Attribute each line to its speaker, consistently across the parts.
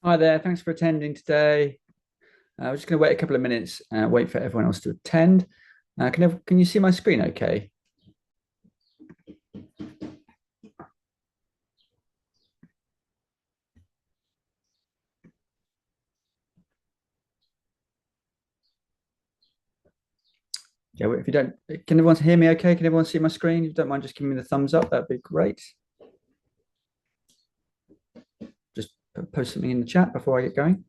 Speaker 1: Hi there, thanks for attending today. We're just going to wait a couple of minutes and wait for everyone else to attend. Can you see my screen okay? Yeah, if you don't, can everyone hear me okay? Can everyone see my screen? If you don't mind just giving me the thumbs up, that'd be great. Just post something in the chat before I get going.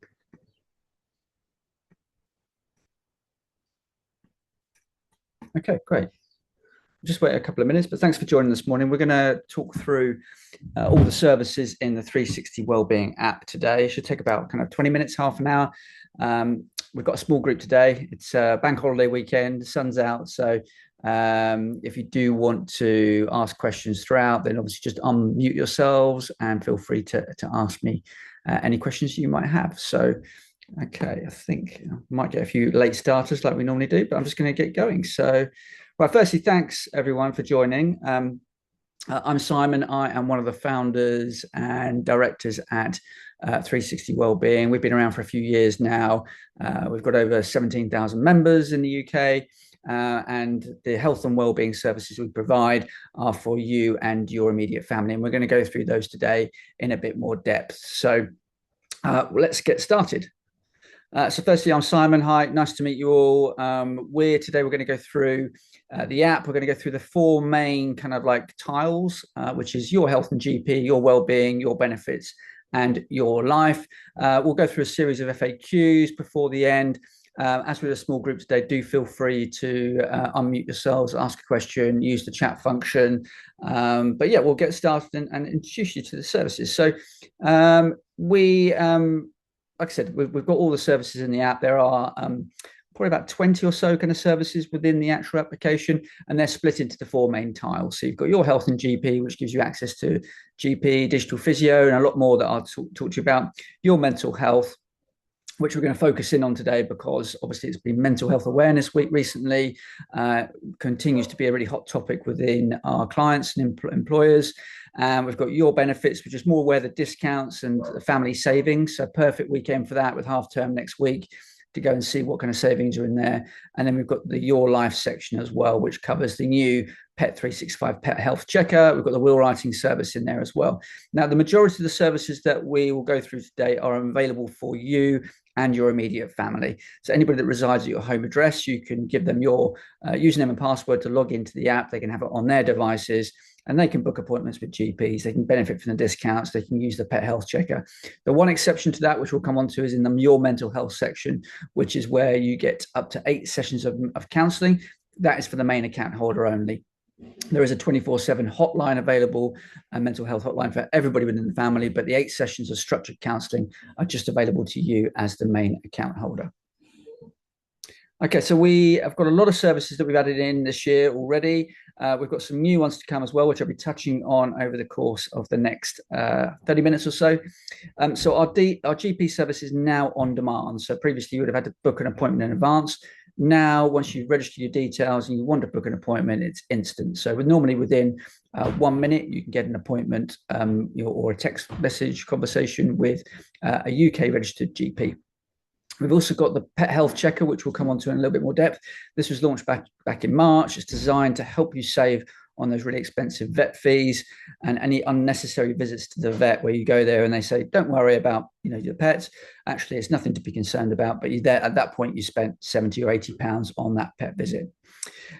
Speaker 1: Okay, great. Just wait a couple of minutes, but thanks for joining this morning. We're going to talk through all the services in the 360 Wellbeing app today. It should take about kind of 20 minutes, half an hour. We've got a small group today. It's a bank holiday weekend, the sun's out. So if you do want to ask questions throughout, then obviously just unmute yourselves and feel free to ask me any questions you might have. So, okay, I think I might get a few late starters like we normally do, but I'm just going to get going. So, well, firstly, thanks everyone for joining. I'm Simon. I am one of the founders and directors at 360 Wellbeing. We've been around for a few years now. We've got over 17,000 members in the UK. And the health and wellbeing services we provide are for you and your immediate family. And we're going to go through those today in a bit more depth. So let's get started. So firstly, I'm Simon. Hi, nice to meet you all. We're going to go through the app. We're going to go through the four main kind of like tiles, which is your health and GP, your well-being, your benefits, and your life. We'll go through a series of FAQs before the end. As we're a small group today, do feel free to unmute yourselves, ask a question, use the chat function. But yeah, we'll get started and introduce you to the services. So like I said, we've got all the services in the app. There are probably about 20 or so kind of services within the actual application, and they're split into the four main tiles. So you've got your health and GP, which gives you access to GP, digital physio, and a lot more that I'll talk to you about. Your mental health, which we're going to focus in on today because obviously it's been Mental Health Awareness Week recently, continues to be a really hot topic within our clients and employers. And we've got your benefits, which is more where the discounts and the family savings. So perfect weekend for that with half term next week to go and see what kind of savings are in there. And then we've got the Your Life section as well, which covers the new Pet 365 Pet Health Checker. We've got the will writing service in there as well. Now, the majority of the services that we will go through today are available for you and your immediate family. So anybody that resides at your home address, you can give them your username and password to log into the app. They can have it on their devices and they can book appointments with GPs. They can benefit from the discounts. They can use the pet health checker. The one exception to that, which we'll come on to, is in the your mental health section, which is where you get up to 8 sessions of counselling. That is for the main account holder only. There is a 24/7 hotline available, a mental health hotline for everybody within the family, but the 8 sessions of structured counselling are just available to you as the main account holder. Okay, so we have got a lot of services that we've added in this year already. We've got some new ones to come as well, which I'll be touching on over the course of the next 30 minutes or so. So our GP service is now on demand. So previously you would have had to book an appointment in advance. Now, once you've registered your details and you want to book an appointment, it's instant. So normally within 1 minute, you can get an appointment or a text message conversation with a UK registered GP. We've also got the Pet Health Checker, which we'll come on to in a little bit more depth. This was launched back in March. It's designed to help you save on those really expensive vet fees and any unnecessary visits to the vet where you go there and they say, don't worry about your pets. Actually, it's nothing to be concerned about, but at that point you spent 70 or 80 pounds on that pet visit.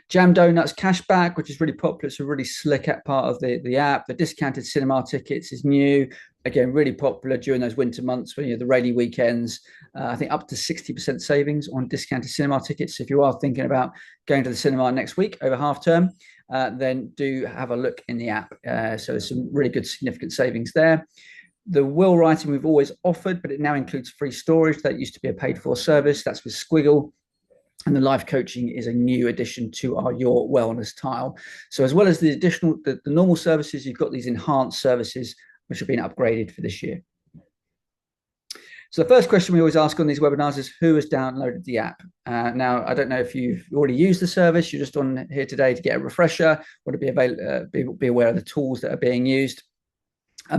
Speaker 1: Jam Donuts Cashback, which is really popular. It's a really slick part of the app. The discounted cinema tickets is new. Again, really popular during those winter months when the rainy weekends. I think up to 60% savings on discounted cinema tickets. If you are thinking about going to the cinema next week over half term, then do have a look in the app. So there's some really good significant savings there. The will writing we've always offered, but it now includes free storage. That used to be a paid for service. That's with Squiggle. And the life coaching is a new addition to our Your Wellness tile. So as well as the normal services, you've got these enhanced services which have been upgraded for this year. So the first question we always ask on these webinars is who has downloaded the app? Now, I don't know if you've already used the service. You're just on here today to get a refresher or to be aware of the tools that are being used.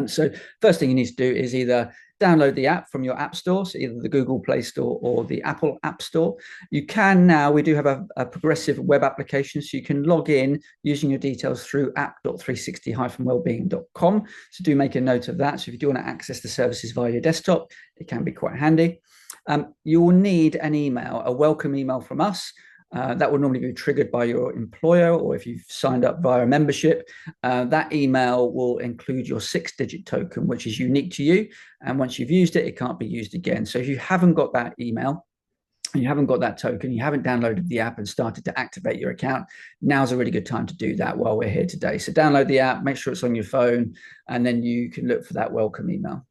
Speaker 1: So first thing you need to do is either download the app from your app store, so either the Google Play Store or the Apple App Store. You can now, we do have a progressive web application, so you can log in using your details through app.360-wellbeing.com. So do make a note of that. So if you do want to access the services via your desktop, it can be quite handy. You will need an email, a welcome email from us. That will normally be triggered by your employer, or if you've signed up via a membership, that email will include your 6-digit token, which is unique to you. And once you've used it, it can't be used again. So if you haven't got that email, you haven't got that token, you haven't downloaded the app and started to activate your account, now's a really good time to do that while we're here today. So download the app, make sure it's on your phone, and then you can look for that welcome email.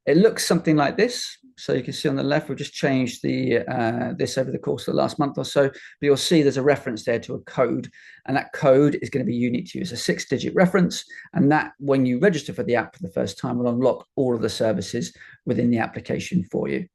Speaker 1: It looks something like this. So you can see on the left, we've just changed this over the course of the last month or so, but you'll see there's a reference there to a code, and that code is going to be unique to you. It's a 6-digit reference, and that, when you register for the app for the first time, will unlock all of the services within the application for you.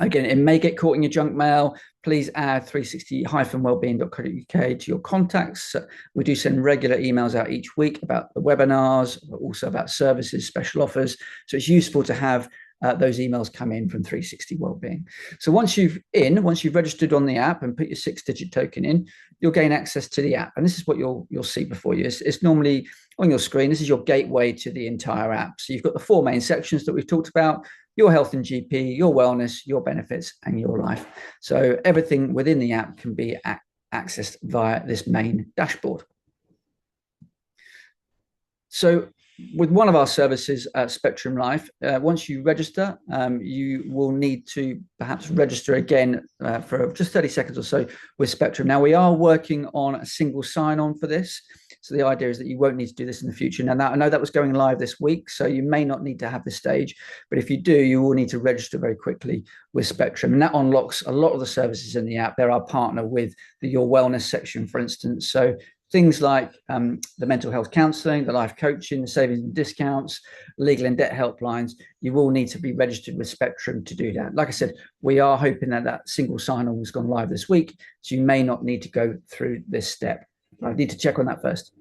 Speaker 1: Again, it may get caught in your junk mail. Please add 360-wellbeing.co.uk to your contacts. We do send regular emails out each week about the webinars, but also about services, special offers. So it's useful to have those emails come in from 360 Wellbeing. So once you've registered on the app and put your 6-digit token in, you'll gain access to the app. And this is what you'll see before you. It's normally on your screen. This is your gateway to the entire app. So you've got the 4 main sections that we've talked about: your health and GP, your wellness, your benefits, and your life. So everything within the app can be accessed via this main dashboard. So with one of our services at Spectrum Life, once you register, you will need to perhaps register again for just 30 seconds or so with Spectrum. Now, we are working on a single sign-on for this. So the idea is that you won't need to do this in the future. Now, I know that was going live this week, so you may not need to have this stage, but if you do, you will need to register very quickly with Spectrum. And that unlocks a lot of the services in the app. They're our partner with the Your Wellness section, for instance. So things like the mental health counselling, the life coaching, the savings and discounts, legal and debt helplines, you will need to be registered with Spectrum to do that. Like I said, we are hoping that single sign-on has gone live this week, so you may not need to go through this step. I need to check on that first.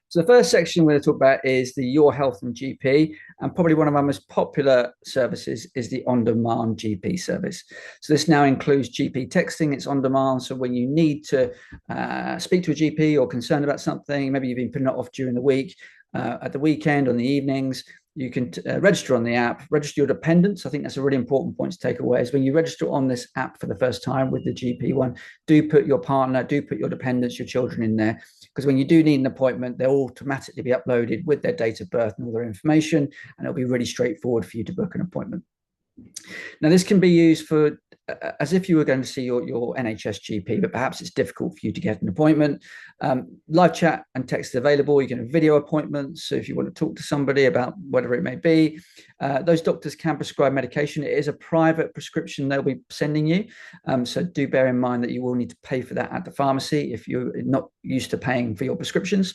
Speaker 1: So the first section we're going to talk about is the Your Health and GP, and probably one of our most popular services is the on-demand GP service. So this now includes GP texting. It's on demand, so when you need to speak to a GP or concerned about something, maybe you've been putting it off during the week, at the weekend, on the evenings, you can register on the app, register your dependents. I think that's a really important point to take away, is when you register on this app for the first time with the GP one, do put your partner, do put your dependents, your children in there, because when you do need an appointment, they'll automatically be uploaded with their date of birth and all their information, and it'll be really straightforward for you to book an appointment. Now, this can be used for as if you were going to see your NHS GP, but perhaps it's difficult for you to get an appointment. Live chat and text is available. You can have video appointments. So if you want to talk to somebody about whatever it may be, those doctors can prescribe medication. It is a private prescription they'll be sending you. So do bear in mind that you will need to pay for that at the pharmacy if you're not used to paying for your prescriptions.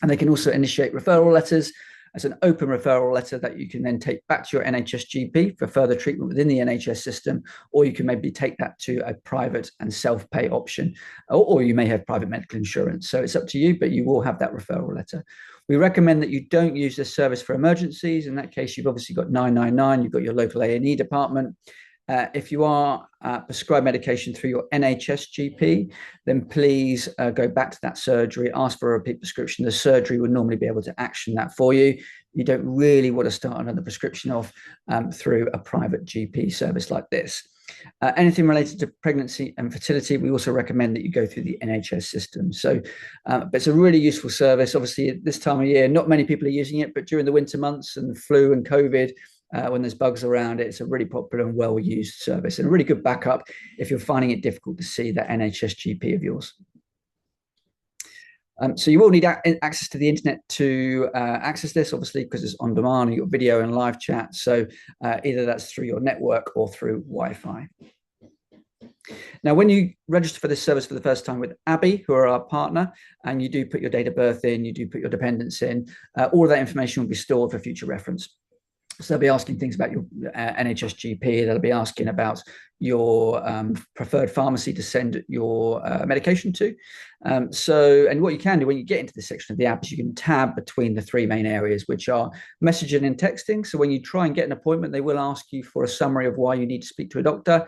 Speaker 1: And they can also initiate referral letters as an open referral letter that you can then take back to your NHS GP for further treatment within the NHS system, or you can maybe take that to a private and self-pay option, or you may have private medical insurance. So it's up to you, but you will have that referral letter. We recommend that you don't use this service for emergencies. In that case, you've obviously got 999, you've got your local A&E department. If you are prescribed medication through your NHS GP, then please go back to that surgery, ask for a repeat prescription. The surgery would normally be able to action that for you. You don't really want to start another prescription off through a private GP service like this. Anything related to pregnancy and fertility, we also recommend that you go through the NHS system. So but it's a really useful service. Obviously, at this time of year, not many people are using it, but during the winter months and flu and COVID, when there's bugs around it, it's a really popular and well-used service, and a really good backup if you're finding it difficult to see that NHS GP of yours. So you will need access to the internet to access this, obviously, because it's on demand. You've got video and live chat. So either that's through your network or through Wi-Fi. Now, when you register for this service for the first time with Abby, who are our partner, and you do put your date of birth in, you do put your dependents in, all of that information will be stored for future reference. So they'll be asking things about your NHS GP. They'll be asking about your preferred pharmacy to send your medication to. And what you can do when you get into this section of the app is you can tab between the three main areas, which are messaging and texting. So when you try and get an appointment, they will ask you for a summary of why you need to speak to a doctor.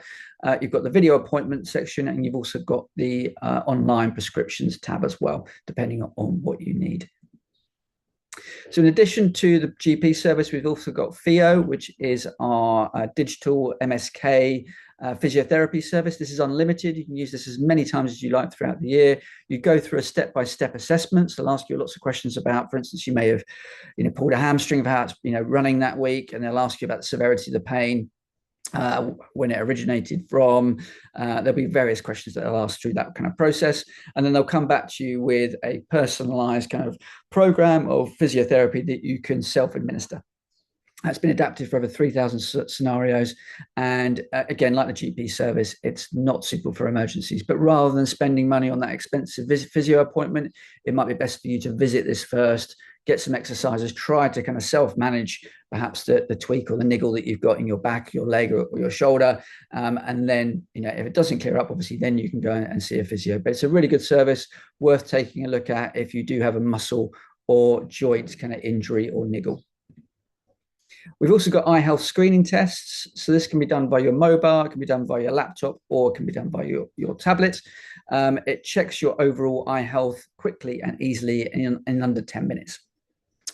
Speaker 1: You've got the video appointment section, and you've also got the online prescriptions tab as well, depending on what you need. So in addition to the GP service, we've also got FIO, which is our digital MSK physiotherapy service. This is unlimited. You can use this as many times as you like throughout the year. You go through a step-by-step assessment. So they'll ask you lots of questions about, for instance, you may have pulled a hamstring, perhaps running that week, and they'll ask you about the severity of the pain. When it originated from. There'll be various questions that they'll ask through that kind of process, and then they'll come back to you with a personalized kind of program of physiotherapy that you can self-administer. That's been adapted for over 3,000 scenarios. And again, like the GP service, it's not suitable for emergencies. But rather than spending money on that expensive physio appointment, it might be best for you to visit this first, get some exercises, try to kind of self-manage perhaps the tweak or the niggle that you've got in your back, your leg, or your shoulder. And then, if it doesn't clear up, obviously, then you can go and see a physio. But it's a really good service, worth taking a look at if you do have a muscle or joint kind of injury or niggle. We've also got eye health screening tests. So this can be done by your mobile, it can be done by your laptop, or it can be done by your tablet. It checks your overall eye health quickly and easily in under 10 minutes.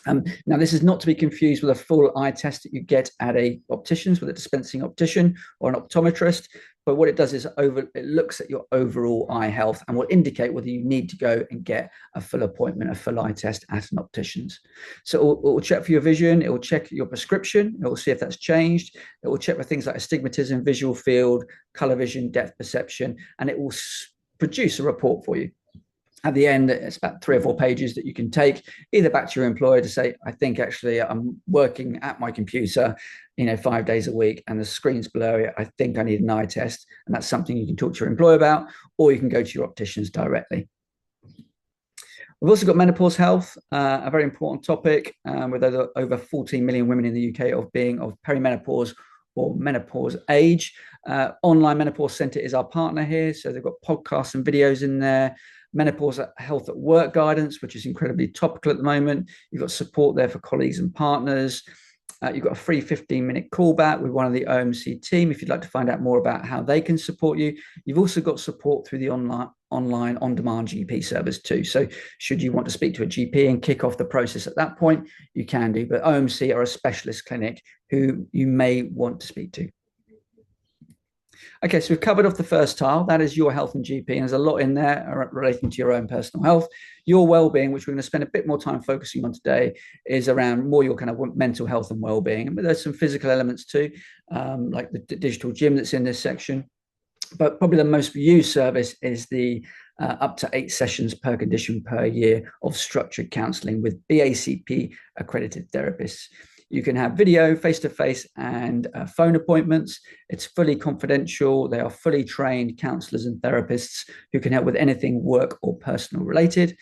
Speaker 1: Now, this is not to be confused with a full eye test that you get at a optician's, with a dispensing optician or an optometrist. But what it does is it looks at your overall eye health and will indicate whether you need to go and get a full appointment, a full eye test at an optician's. So it will check for your vision. It will check your prescription. It will see if that's changed. It will check for things like astigmatism, visual field, color vision, depth perception, and it will produce a report for you. At the end, it's about 3 or 4 pages that you can take either back to your employer to say, I think actually I'm working at my computer, 5 days a week and the screen's blurry. I think I need an eye test. And that's something you can talk to your employer about, or you can go to your opticians directly. We've also got menopause health, a very important topic with over 14 million women in the UK of perimenopause or menopause age. Online Menopause Centre is our partner here. So they've got podcasts and videos in there. Menopause Health at Work guidance, which is incredibly topical at the moment. You've got support there for colleagues and partners. You've got a free 15-minute callback with one of the OMC team if you'd like to find out more about how they can support you. You've also got support through the online on-demand GP service too. So should you want to speak to a GP and kick off the process at that point, you can do. But OMC are a specialist clinic who you may want to speak to. Okay, so we've covered off the first tile. That is your health and GP, and there's a lot in there relating to your own personal health. Your well-being, which we're going to spend a bit more time focusing on today, is around more your kind of mental health and well-being. But there's some physical elements too, like the digital gym that's in this section. But probably the most used service is the up to 8 sessions per condition per year of structured counselling with BACP-accredited therapists. You can have video, face-to-face, and phone appointments. It's fully confidential. They are fully trained counsellors and therapists who can help with anything work or personal related.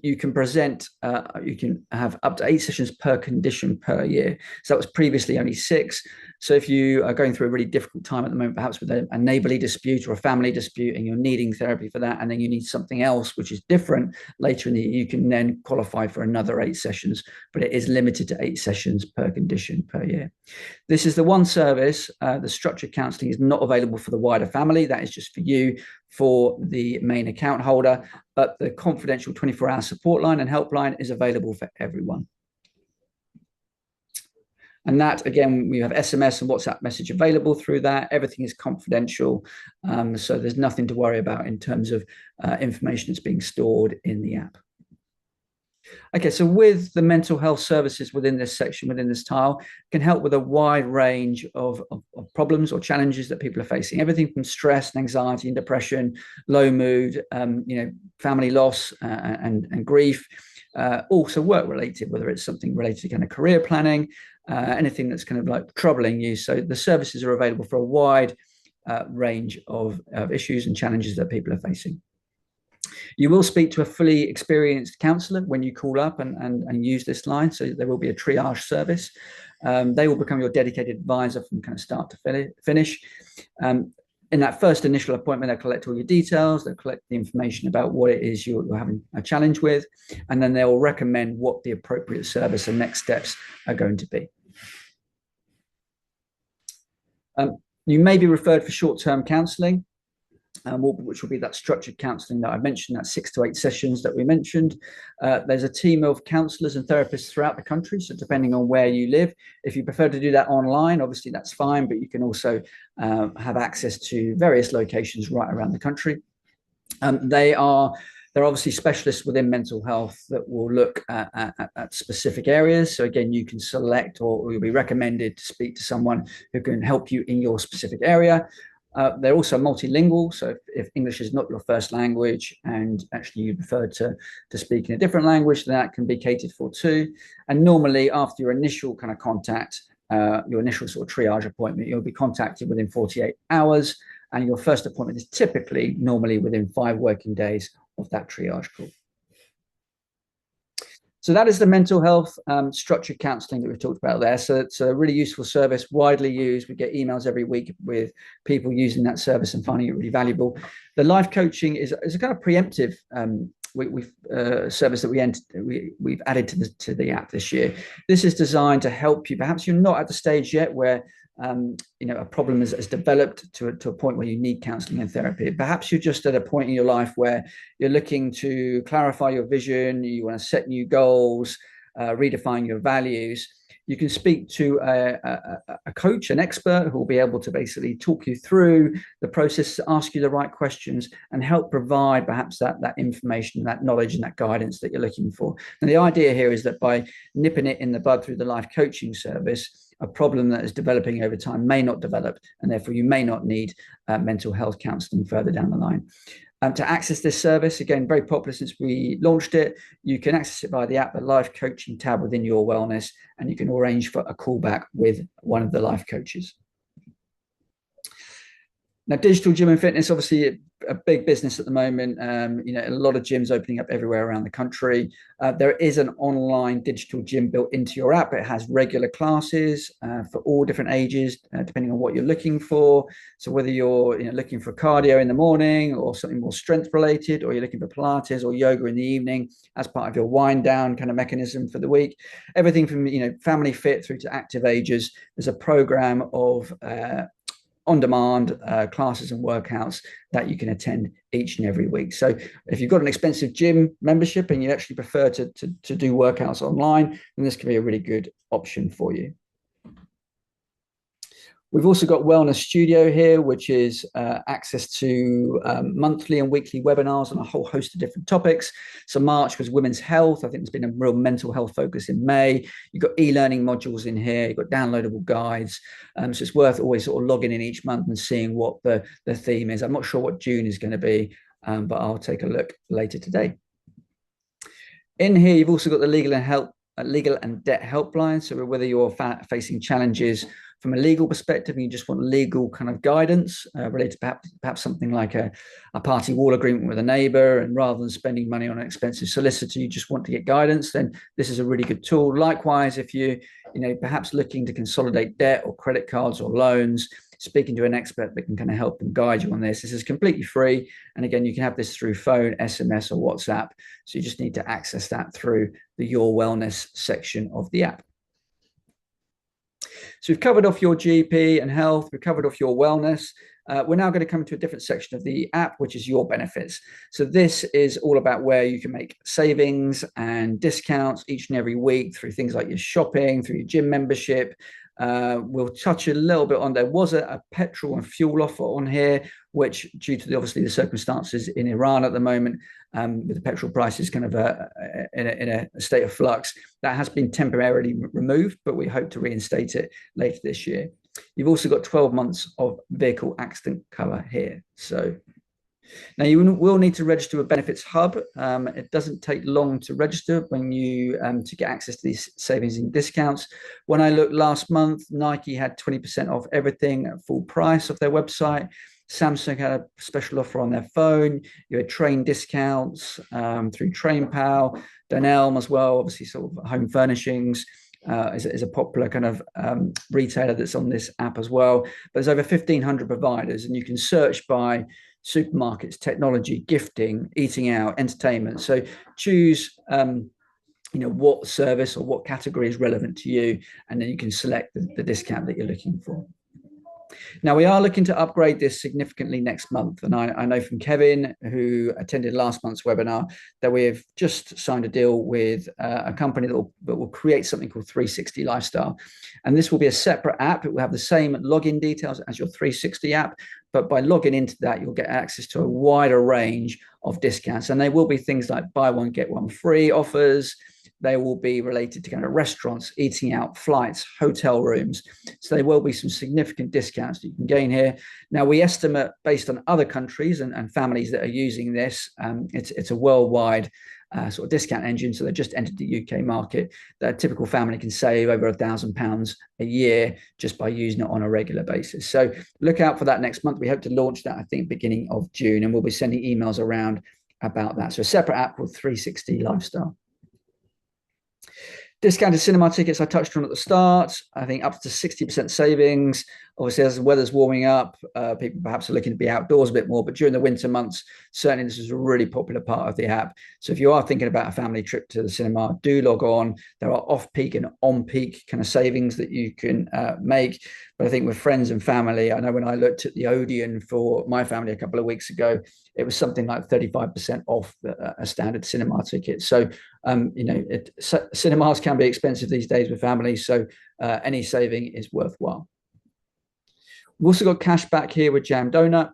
Speaker 1: You can have up to 8 sessions per condition per year. So that was previously only 6. So if you are going through a really difficult time at the moment, perhaps with a neighbourly dispute or a family dispute, and you're needing therapy for that, and then you need something else which is different later in the year, you can then qualify for another 8 sessions, but it is limited to 8 sessions per condition per year. This is the one service. The structured counselling is not available for the wider family. That is just for you, for the main account holder, but the confidential 24-hour support line and helpline is available for everyone. And that, again, we have SMS and WhatsApp message available through that. Everything is confidential. So there's nothing to worry about in terms of information that's being stored in the app. Okay, so with the mental health services within this section, within this tile, can help with a wide range of problems or challenges that people are facing. Everything from stress and anxiety and depression, low mood, family loss and grief. Also work related, whether it's something related to kind of career planning, anything that's kind of like troubling you. So the services are available for a wide range of issues and challenges that people are facing. You will speak to a fully experienced counsellor when you call up and use this line. So there will be a triage service. They will become your dedicated advisor from kind of start to finish. In that first initial appointment, they'll collect all your details, they'll collect the information about what it is you're having a challenge with, and then they'll recommend what the appropriate service and next steps are going to be. You may be referred for short-term counselling, which will be that structured counselling that I mentioned, that 6 to 8 sessions that we mentioned. There's a team of counsellors and therapists throughout the country, so depending on where you live, if you prefer to do that online, obviously that's fine, but you can also have access to various locations right around the country. They're obviously specialists within mental health that will look at specific areas. So again, you can select, or you'll be recommended to speak to someone who can help you in your specific area. They're also multilingual, so if English is not your first language and actually you prefer to speak in a different language, then that can be catered for too. And normally after your initial kind of contact, your initial sort of triage appointment, you'll be contacted within 48 hours, and your first appointment is typically normally within 5 working days of that triage call. So that is the mental health structured counselling that we've talked about there. So it's a really useful service, widely used. We get emails every week with people using that service and finding it really valuable. The life coaching is a kind of preemptive service that we've added to the app this year. This is designed to help you. Perhaps you're not at the stage yet where a problem has developed to a point where you need counselling and therapy. Perhaps you're just at a point in your life where you're looking to clarify your vision, you want to set new goals, redefine your values. You can speak to a coach, an expert, who will be able to basically talk you through the process, ask you the right questions, and help provide perhaps that information, that knowledge, and that guidance that you're looking for. And the idea here is that by nipping it in the bud through the life coaching service, a problem that is developing over time may not develop, and therefore you may not need mental health counselling further down the line. To access this service, again, very popular since we launched it, you can access it via the app, the life coaching tab within Your Wellness, and you can arrange for a callback with one of the life coaches. Now, digital gym and fitness, obviously a big business at the moment. A lot of gyms opening up everywhere around the country. There is an online digital gym built into your app. It has regular classes for all different ages, depending on what you're looking for. So whether you're looking for cardio in the morning or something more strength related, or you're looking for Pilates or yoga in the evening as part of your wind down kind of mechanism for the week, everything from family fit through to active ages. There's a program of on-demand classes and workouts that you can attend each and every week. So if you've got an expensive gym membership and you actually prefer to do workouts online, then this can be a really good option for you. We've also got Wellness Studio here, which is access to monthly and weekly webinars on a whole host of different topics. So March was women's health. I think there's been a real mental health focus in May. You've got e-learning modules in here. You've got downloadable guides. So it's worth always sort of logging in each month and seeing what the theme is. I'm not sure what June is going to be, but I'll take a look later today. In here, you've also got the legal and debt helpline. So whether you're facing challenges from a legal perspective and you just want legal kind of guidance related to perhaps something like a party wall agreement with a neighbor, and rather than spending money on an expensive solicitor, you just want to get guidance, then this is a really good tool. Likewise, if you perhaps looking to consolidate debt or credit cards or loans, speaking to an expert that can kind of help and guide you on this. This is completely free. And again, you can have this through phone, SMS, or WhatsApp. So you just need to access that through the Your Wellness section of the app. So we've covered off your GP and health. We've covered off your wellness. We're now going to come to a different section of the app, which is your benefits. So this is all about where you can make savings and discounts each and every week through things like your shopping, through your gym membership. We'll touch a little bit on, there was a petrol and fuel offer on here, which due to obviously the circumstances in Iran at the moment, with the petrol prices kind of in a state of flux, that has been temporarily removed, but we hope to reinstate it later this year. You've also got 12 months of vehicle accident cover here. So now you will need to register with Benefits Hub. It doesn't take long to register when you to get access to these savings and discounts. When I looked last month, Nike had 20% off everything at full price of their website. Samsung had a special offer on their phone. You had train discounts through TrainPal. Dunelm as well, obviously sort of home furnishings. Is a popular kind of retailer that's on this app as well. But there's over 1,500 providers, and you can search by supermarkets, technology, gifting, eating out, entertainment. So choose what service or what category is relevant to you, and then you can select the discount that you're looking for. Now, we are looking to upgrade this significantly next month. And I know from Kevin, who attended last month's webinar, that we have just signed a deal with a company that will create something called 360 Lifestyle. And this will be a separate app. It will have the same login details as your 360 app. But by logging into that, you'll get access to a wider range of discounts. And they will be things like buy one, get one free offers. They will be related to kind of restaurants, eating out, flights, hotel rooms. So there will be some significant discounts that you can gain here. Now, we estimate, based on other countries and families that are using this, it's a worldwide sort of discount engine. So they just entered the UK market. That a typical family can save over £1,000 a year just by using it on a regular basis. So look out for that next month. We hope to launch that, I think, beginning of June, and we'll be sending emails around about that. So a separate app called 360 Lifestyle. Discounted cinema tickets I touched on at the start. I think up to 60% savings. Obviously, as the weather's warming up, people perhaps are looking to be outdoors a bit more. But during the winter months, certainly this is a really popular part of the app. So if you are thinking about a family trip to the cinema, do log on. There are off-peak and on-peak kind of savings that you can make. But I think with friends and family, I know when I looked at the Odeon for my family a couple of weeks ago, it was something like 35% off a standard cinema ticket. So, cinemas can be expensive these days with families. So any saving is worthwhile. We've also got cash back here with Jam Donut.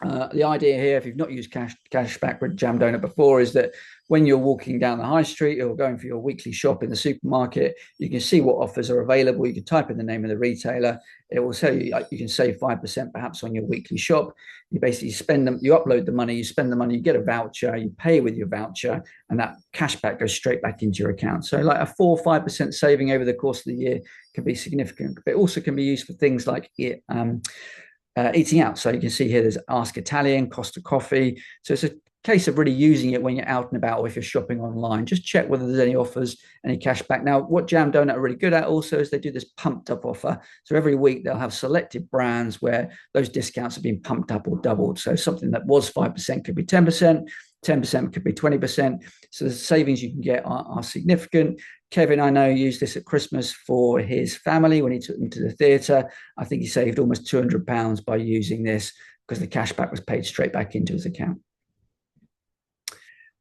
Speaker 1: The idea here, if you've not used cash back with Jam Donut before, is that when you're walking down the high street or going for your weekly shop in the supermarket, you can see what offers are available. You can type in the name of the retailer. It will tell you you can save 5% perhaps on your weekly shop. You basically spend them, you upload the money, you spend the money, you get a voucher, you pay with your voucher, and that cash back goes straight back into your account. So like a 4 or 5% saving over the course of the year can be significant, but it also can be used for things like eating out. So you can see here there's Ask Italian, Costa Coffee. So it's a case of really using it when you're out and about, or if you're shopping online. Just check whether there's any offers, any cash back. Now, what Jam Donut are really good at also is they do this pumped up offer. So every week they'll have selected brands where those discounts have been pumped up or doubled. So something that was 5% could be 10%, 10% could be 20%. So the savings you can get are significant. Kevin, I know, used this at Christmas for his family when he took them to the theatre. I think he saved almost £200 by using this because the cash back was paid straight back into his account.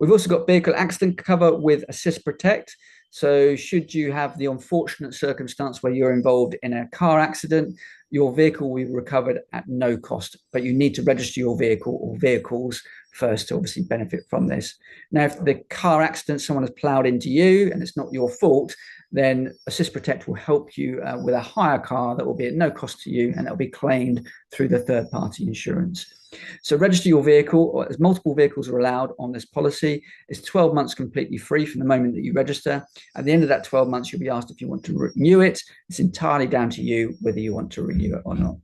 Speaker 1: We've also got vehicle accident cover with Assist Protect. So should you have the unfortunate circumstance where you're involved in a car accident, your vehicle will be recovered at no cost, but you need to register your vehicle or vehicles first to obviously benefit from this. Now, if the car accident, someone has ploughed into you and it's not your fault, then Assist Protect will help you with a hire car that will be at no cost to you, and that will be claimed through the third-party insurance. So register your vehicle, as multiple vehicles are allowed on this policy. It's 12 months completely free from the moment that you register. At the end of that 12 months, you'll be asked if you want to renew it. It's entirely down to you whether you want to renew it or not.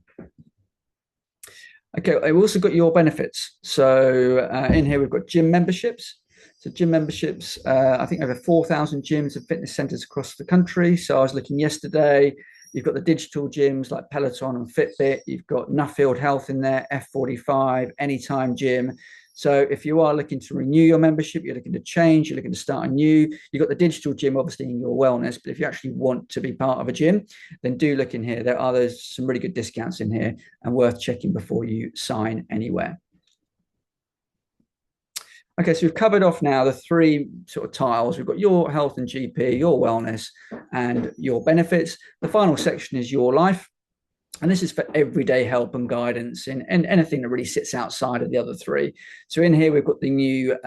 Speaker 1: Okay, I've also got your benefits. So in here, we've got gym memberships. So gym memberships, I think over 4,000 gyms and fitness centers across the country. So I was looking yesterday. You've got the digital gyms like Peloton and Fitbit. You've got Nuffield Health in there, F45, Anytime Gym. So if you are looking to renew your membership, you're looking to change, you're looking to start anew, you've got the digital gym obviously in your wellness, but if you actually want to be part of a gym, then do look in here. There's some really good discounts in here and worth checking before you sign anywhere. Okay, so we've covered off now the three sort of tiles. We've got your health and GP, your wellness, and your benefits. The final section is your life. And this is for everyday help and guidance and anything that really sits outside of the other three. So in here, we've got the new,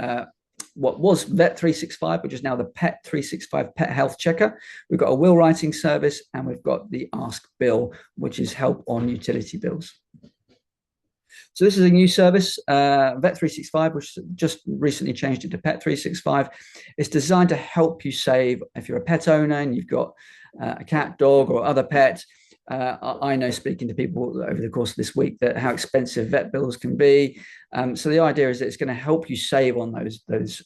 Speaker 1: what was Vet 365, which is now the Pet 365 Pet Health Checker. We've got a will writing service, and we've got the Ask Bill, which is help on utility bills. So this is a new service, Vet 365, which just recently changed it to Pet 365. It's designed to help you save if you're a pet owner and you've got a cat, dog, or other pet. I know, speaking to people over the course of this week, that how expensive vet bills can be. So the idea is that it's going to help you save on those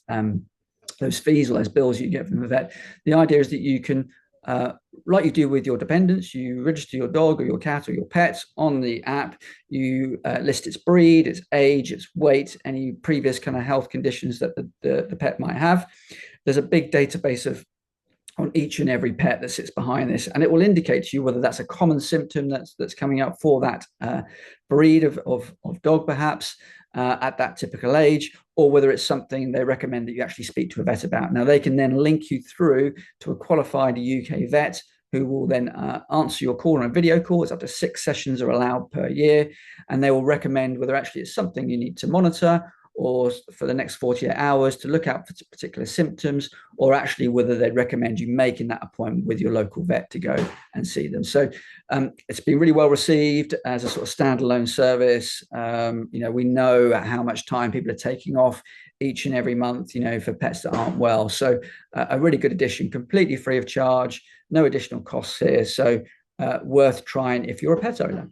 Speaker 1: fees or those bills you get from the vet. The idea is that you can, like you do with your dependents, you register your dog or your cat or your pet on the app. You list its breed, its age, its weight, any previous kind of health conditions that the pet might have. There's a big database on each and every pet that sits behind this, and it will indicate to you whether that's a common symptom that's coming up for that breed of dog, perhaps at that typical age, or whether it's something they recommend that you actually speak to a vet about. Now, they can then link you through to a qualified UK vet who will then answer your call on a video call. It's up to 6 sessions are allowed per year, and they will recommend whether actually it's something you need to monitor, or for the next 48 hours to look out for particular symptoms, or actually whether they recommend you making that appointment with your local vet to go and see them. So it's been really well received as a sort of standalone service. We know how much time people are taking off each and every month, for pets that aren't well. So a really good addition, completely free of charge, no additional costs here. So worth trying if you're a pet owner.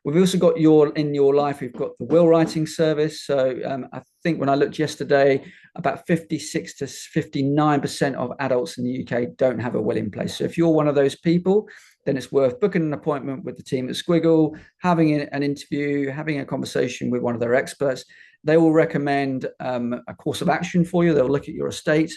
Speaker 1: We've also got in your life, we've got the will writing service. So I think when I looked yesterday, about 56 to 59% of adults in the UK don't have a will in place. So if you're one of those people, then it's worth booking an appointment with the team at Squiggle, having an interview, having a conversation with one of their experts. They will recommend a course of action for you. They'll look at your estate.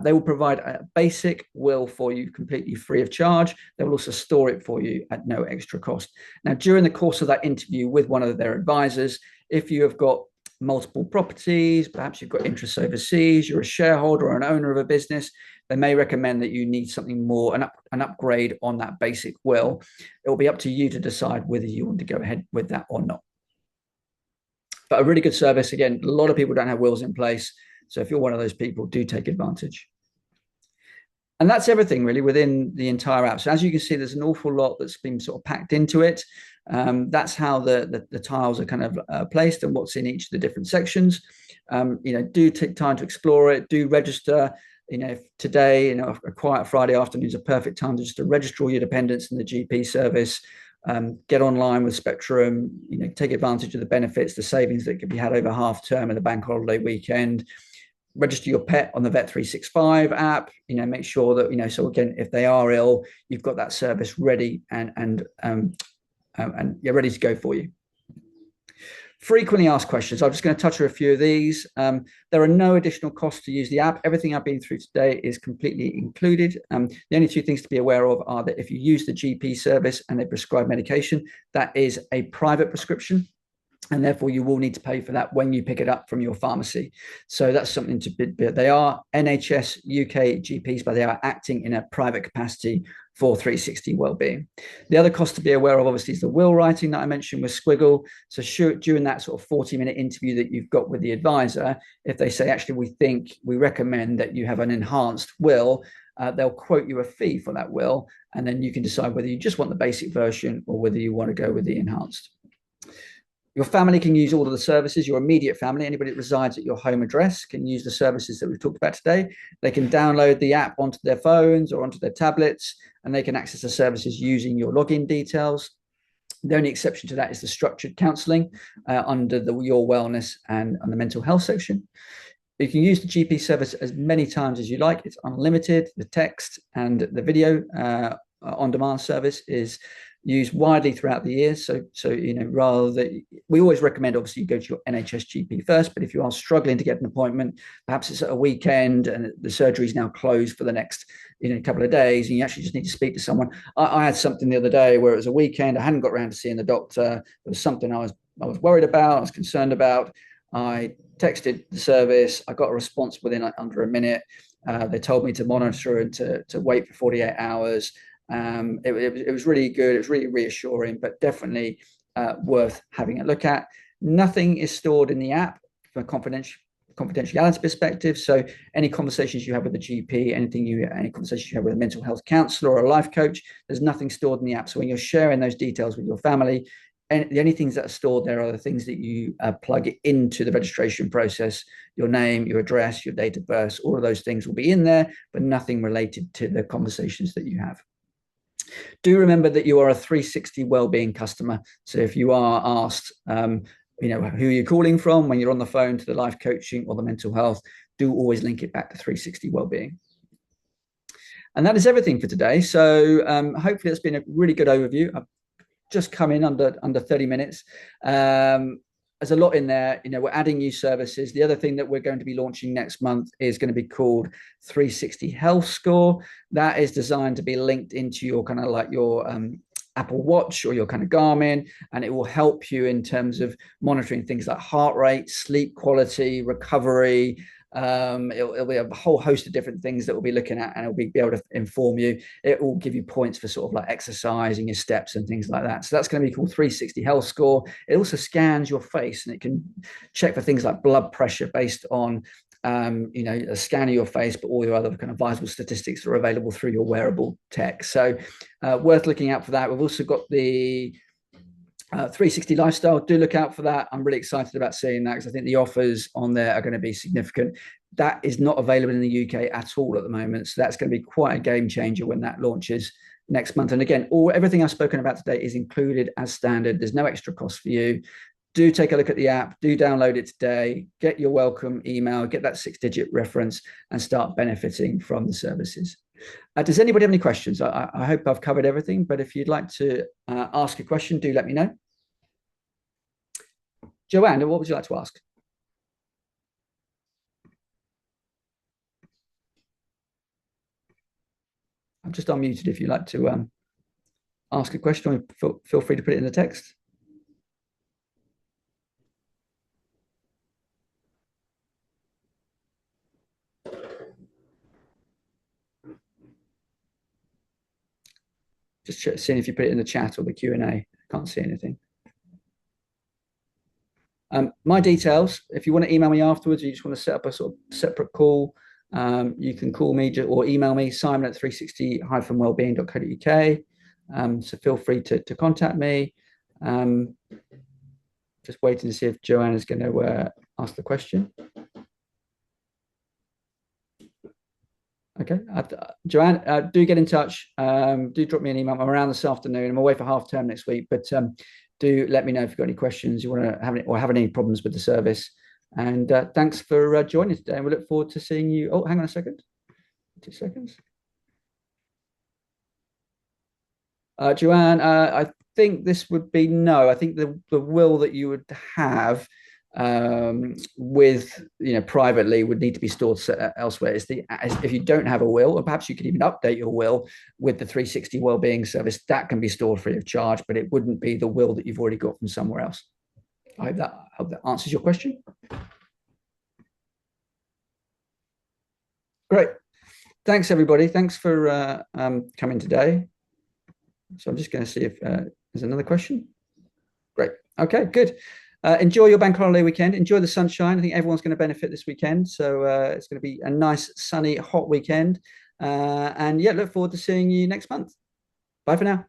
Speaker 1: They will provide a basic will for you completely free of charge. They will also store it for you at no extra cost. Now, during the course of that interview with one of their advisors, if you have got multiple properties, perhaps you've got interests overseas, you're a shareholder or an owner of a business, they may recommend that you need something more, an upgrade on that basic will. It will be up to you to decide whether you want to go ahead with that or not. But a really good service. Again, a lot of people don't have wills in place. So if you're one of those people, do take advantage. And that's everything really within the entire app. So as you can see, there's an awful lot that's been sort of packed into it. That's how the tiles are kind of placed and what's in each of the different sections. Do take time to explore it. Do register. If today, a quiet Friday afternoon is a perfect time to just to register all your dependents in the GP service. Get online with Spectrum. Take advantage of the benefits, the savings that could be had over half term and the bank holiday weekend. Register your pet on the Vet365 app. Make sure that so again, if they are ill, you've got that service ready and you're ready to go for you. Frequently asked questions. I'm just going to touch on a few of these. There are no additional costs to use the app. Everything I've been through today is completely included. The only 2 things to be aware of are that if you use the GP service and they prescribe medication, that is a private prescription, and therefore you will need to pay for that when you pick it up from your pharmacy. So that's something to be. They are NHS UK GPs, but they are acting in a private capacity for 360 Wellbeing. The other cost to be aware of, obviously, is the will writing that I mentioned with Squiggle. So during that sort of 40-minute interview that you've got with the advisor, if they say, actually, we recommend that you have an enhanced will, they'll quote you a fee for that will, and then you can decide whether you just want the basic version or whether you want to go with the enhanced. Your family can use all of the services. Your immediate family, anybody that resides at your home address, can use the services that we've talked about today. They can download the app onto their phones or onto their tablets, and they can access the services using your login details. The only exception to that is the structured counselling under your wellness and on the mental health section. You can use the GP service as many times as you like. It's unlimited. The text and the video on-demand service is used widely throughout the year. So rather than, we always recommend, obviously, you go to your NHS GP first, but if you are struggling to get an appointment, perhaps it's at a weekend and the surgery is now closed for the next couple of days, and you actually just need to speak to someone. I had something the other day where it was a weekend. I hadn't got around to seeing the doctor. There was something I was worried about, I was concerned about. I texted the service. I got a response within under a minute. They told me to monitor and to wait for 48 hours. It was really good. It was really reassuring, but definitely worth having a look at. Nothing is stored in the app from a confidentiality perspective. So any conversations you have with the GP, any conversations you have with a mental health counsellor or a life coach, there's nothing stored in the app. So when you're sharing those details with your family, and the only things that are stored there are the things that you plug into the registration process. Your name, your address, your date of birth, all of those things will be in there, but nothing related to the conversations that you have. Do remember that you are a 360 Wellbeing customer. So if you are asked, who you're calling from when you're on the phone to the life coaching or the mental health, do always link it back to 360 Wellbeing. And that is everything for today. So hopefully it's been a really good overview. I've just come in under 30 minutes. There's a lot in there. We're adding new services. The other thing that we're going to be launching next month is going to be called 360 Health Score. That is designed to be linked into your kind of like your Apple Watch or your kind of Garmin, and it will help you in terms of monitoring things like heart rate, sleep quality, recovery. It'll be a whole host of different things that we'll be looking at, and it'll be able to inform you. It will give you points for sort of like exercising your steps and things like that. So that's going to be called 360 Health Score. It also scans your face, and it can check for things like blood pressure based on a scan of your face, but all your other kind of vital statistics that are available through your wearable tech. So worth looking out for that. We've also got the 360 Lifestyle. Do look out for that. I'm really excited about seeing that because I think the offers on there are going to be significant. That is not available in the UK at all at the moment. So that's going to be quite a game changer when that launches next month. And again, everything I've spoken about today is included as standard. There's no extra cost for you. Do take a look at the app, do download it today, get your welcome email, get that 6-digit reference and start benefiting from the services. Does anybody have any questions? I hope I've covered everything, but if you'd like to ask a question, do let me know. Joanne, what would you like to ask? I'm just unmuted if you'd like to ask a question, or feel free to put it in the text. Just seeing if you put it in the chat or the Q&A. Can't see anything. My details, if you want to email me afterwards, or you just want to set up a sort of separate call, you can call me or email me, simon@360-wellbeing.co.uk. So feel free to contact me. Just waiting to see if Joanne is going to ask the question. Okay, Joanne, do get in touch. Do drop me an email. I'm around this afternoon. I'm away for half term next week, but do let me know if you've got any questions you want to have any problems with the service. And thanks for joining today. And we look forward to seeing you. Oh, hang on a second. 2 seconds. Joanne, I think this would be no. I think the will that you would have with privately would need to be stored elsewhere. If you don't have a will, or perhaps you could even update your will with the 360 Wellbeing service, that can be stored free of charge, but it wouldn't be the will that you've already got from somewhere else. I hope that answers your question. Great. Thanks, everybody. Thanks for coming today. So I'm just going to see if there's another question. Great. Okay, good. Enjoy your bank holiday weekend. Enjoy the sunshine. I think everyone's going to benefit this weekend. So it's going to be a nice, sunny, hot weekend. And yeah, look forward to seeing you next month. Bye for now.